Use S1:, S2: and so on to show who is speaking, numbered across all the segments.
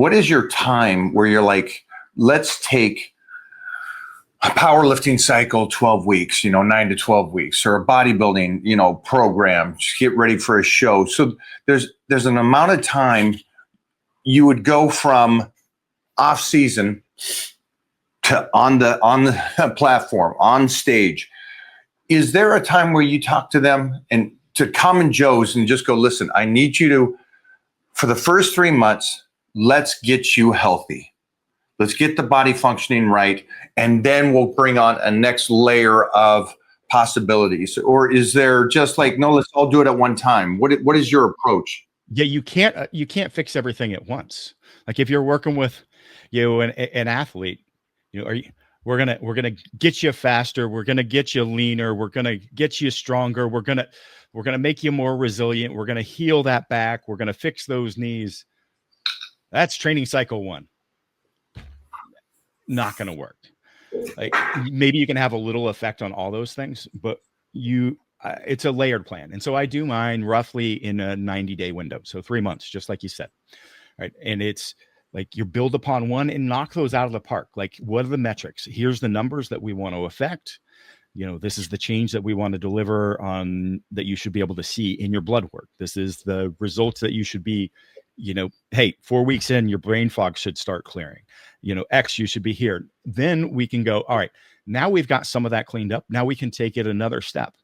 S1: What is your time where you're like, let's take a powerlifting cycle, 12 weeks, 9 to 12 weeks, or a bodybuilding, program, just get ready for a show. So there's an amount of time you would go from off season to on the platform, on stage. Is there a time where you talk to them and to common Joes and just go, listen, I need you to, for the first 3 months, let's get you healthy. Let's get the body functioning right. And then we'll bring on a next layer of possibilities. Or is there just like, no, let's all do it at one time? What is your approach?
S2: Yeah, you can't fix everything at once. Like if you're working with, an athlete, we're gonna get you faster. We're gonna get you leaner. We're gonna get you stronger. We're gonna make you more resilient. We're gonna heal that back. We're gonna fix those knees. That's training cycle 1. Not gonna work. Like maybe you can have a little effect on all those things, but it's a layered plan. And so I do mine roughly in a 90-day window. So 3 months, just like you said. Right. And it's like you build upon one and knock those out of the park. Like, what are the metrics? Here's the numbers that we want to affect. This is the change that we want to deliver on, that you should be able to see in your blood work. This is the results that you should be, hey, 4 weeks in, your brain fog should start clearing. X, you should be here. Then we can go, all right, now we've got some of that cleaned up. Now we can take it another step.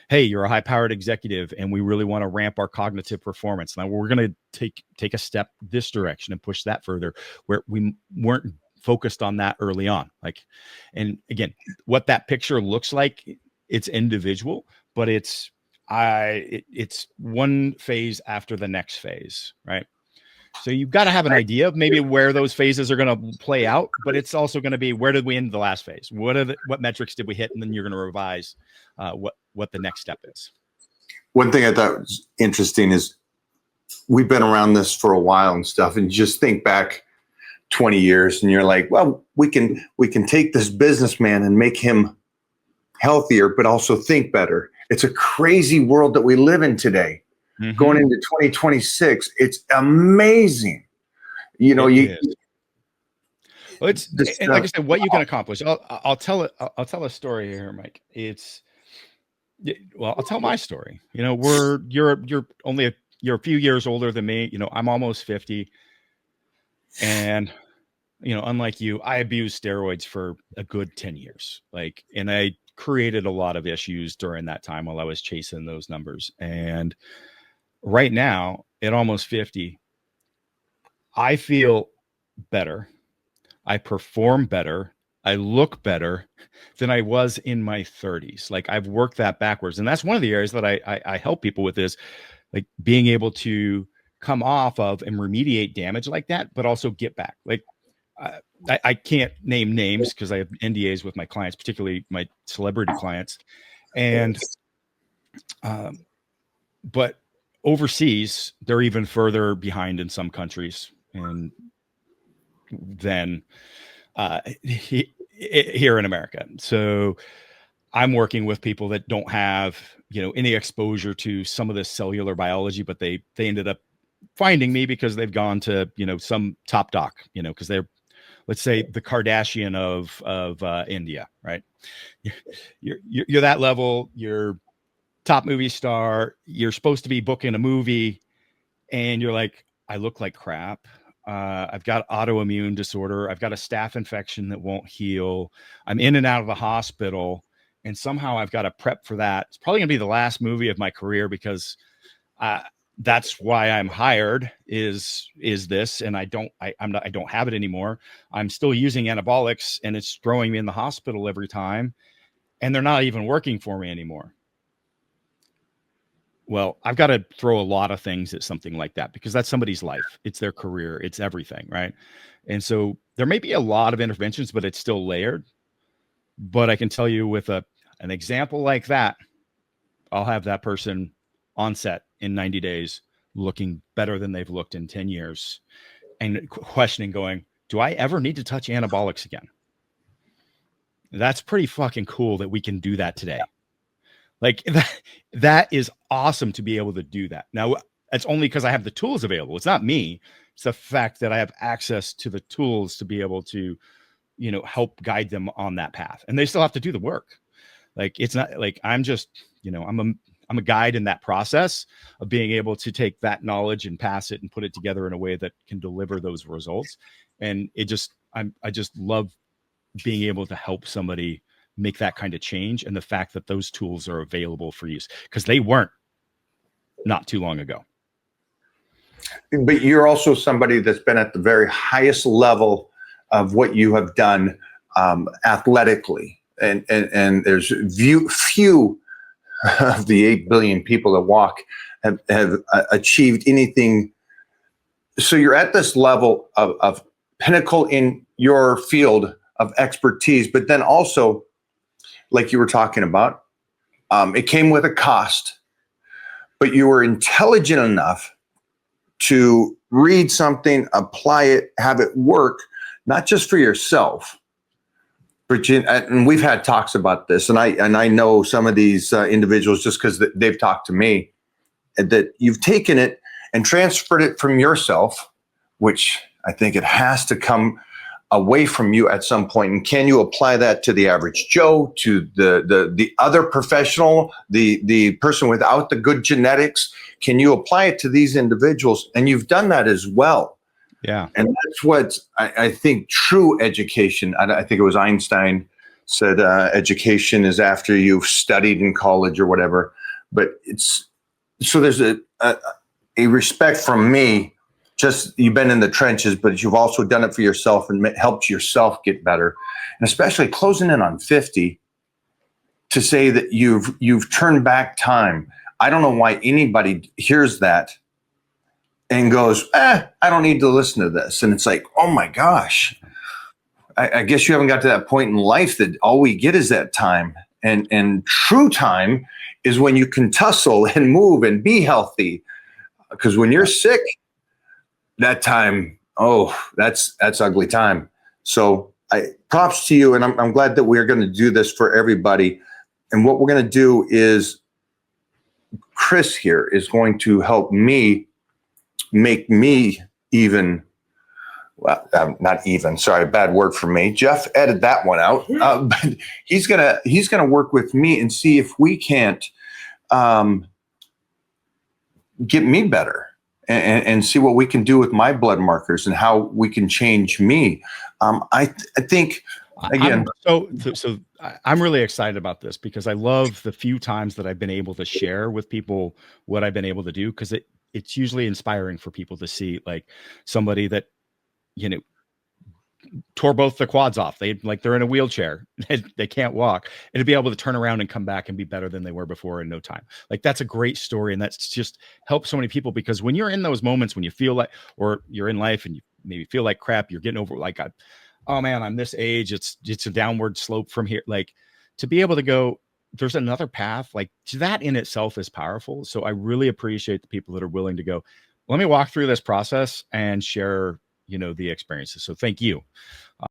S2: Hey, you're a high-powered executive, and we really want to ramp our cognitive performance. Now we're going to take a step this direction and push that further, where we weren't focused on that early on. Like, and again, what that picture looks like, it's individual, but it's one phase after the next phase, right? So you've got to have an idea of maybe where those phases are going to play out, but it's also going to be, where did we end the last phase? What metrics did we hit? And then you're going to revise what the next step is.
S1: One thing I thought was interesting is we've been around this for a while and stuff, and you just think back 20 years and you're like, well, we can take this businessman and make him healthier, but also think better. It's a crazy world that we live in today. Mm-hmm. Going into 2026, it's amazing.
S2: Well, it's and like I said, what you can accomplish. I'll tell a story here, Mike. I'll tell my story. You're a few years older than me. I'm almost 50, and unlike you, I abused steroids for a good 10 years. And I created a lot of issues during that time while I was chasing those numbers. And right now, at almost 50, I feel better. I perform better. I look better than I was in my 30s. Like, I've worked that backwards. And that's one of the areas that I help people with, is like being able to come off of and remediate damage like that, but also get back. Like, I can't name names because I have NDAs with my clients, particularly my celebrity clients. And, but overseas, they're even further behind in some countries. And then here in America. So I'm working with people that don't have, any exposure to some of this cellular biology, but they ended up finding me because they've gone to, some top doc, because they're, let's say, the Kardashian of India, right? You're that level, you're top movie star, you're supposed to be booking a movie, and you're like, I look like crap. I've got autoimmune disorder. I've got a staph infection that won't heal. I'm in and out of the hospital, and somehow I've got to prep for that. It's probably gonna be the last movie of my career, because that's why I'm hired is this. And I don't have it anymore. I'm still using anabolics, and it's throwing me in the hospital every time, and they're not even working for me anymore. Well, I've got to throw a lot of things at something like that, because that's somebody's life. It's their career. It's everything. Right. And so there may be a lot of interventions, but it's still layered. But I can tell you, with an example like that, I'll have that person on set in 90 days looking better than they've looked in 10 years, and questioning, going, do I ever need to touch anabolics again? That's pretty fucking cool that we can do that today. Like, that is awesome to be able to do that. Now, it's only because I have the tools available. It's not me. It's the fact that I have access to the tools to be able to, help guide them on that path. And they still have to do the work. Like, it's not like I'm just, I'm a guide in that process of being able to take that knowledge and pass it and put it together in a way that can deliver those results. And I just love being able to help somebody make that kind of change. And the fact that those tools are available for use, because they weren't not too long ago.
S1: But you're also somebody that's been at the very highest level of what you have done athletically. And there's few of the 8 billion people that walk have achieved anything. So you're at this level of pinnacle in your field of expertise, but then also, like you were talking about, it came with a cost, but you were intelligent enough to read something, apply it, have it work, not just for yourself, but and we've had talks about this, and I know some of these individuals just because they've talked to me, that you've taken it and transferred it from yourself, which I think it has to come away from you at some point. And can you apply that to the average Joe, to the other professional, the person without the good genetics? Can you apply it to these individuals? And you've done that as well.
S2: Yeah.
S1: And that's what I think true education, I think it was Einstein said, education is after you've studied in college or whatever. But so there's a respect from me. Just, you've been in the trenches, but you've also done it for yourself and helped yourself get better. And especially closing in on 50, to say that you've turned back time. I don't know why anybody hears that and goes, I don't need to listen to this. And it's like, oh my gosh, I guess you haven't got to that point in life that all we get is that time. And true time is when you can tussle and move and be healthy. Because when you're sick, that time, that's ugly time. So props to you. And I'm glad that we're going to do this for everybody. And what we're going to do is Chris here is going to help me make me even, well, not even, sorry, bad word for me. Jeff, edit that one out. But he's gonna work with me and see if we can't get me better and see what we can do with my blood markers and how we can change me. I think, again,
S2: I'm really excited about this because I love the few times that I've been able to share with people what I've been able to do, because it's usually inspiring for people to see, like, somebody that, tore both the quads off. They're in a wheelchair. They can't walk, and to be able to turn around and come back and be better than they were before in no time. Like, that's a great story. And that's just helped so many people, because when you're in those moments, when you feel like, or you're in life and you maybe feel like crap, you're getting over, like, oh man, I'm this age. It's a downward slope from here. Like, to be able to go, there's another path, like, that in itself is powerful. So I really appreciate the people that are willing to go, let me walk through this process and share, the experiences. So thank you.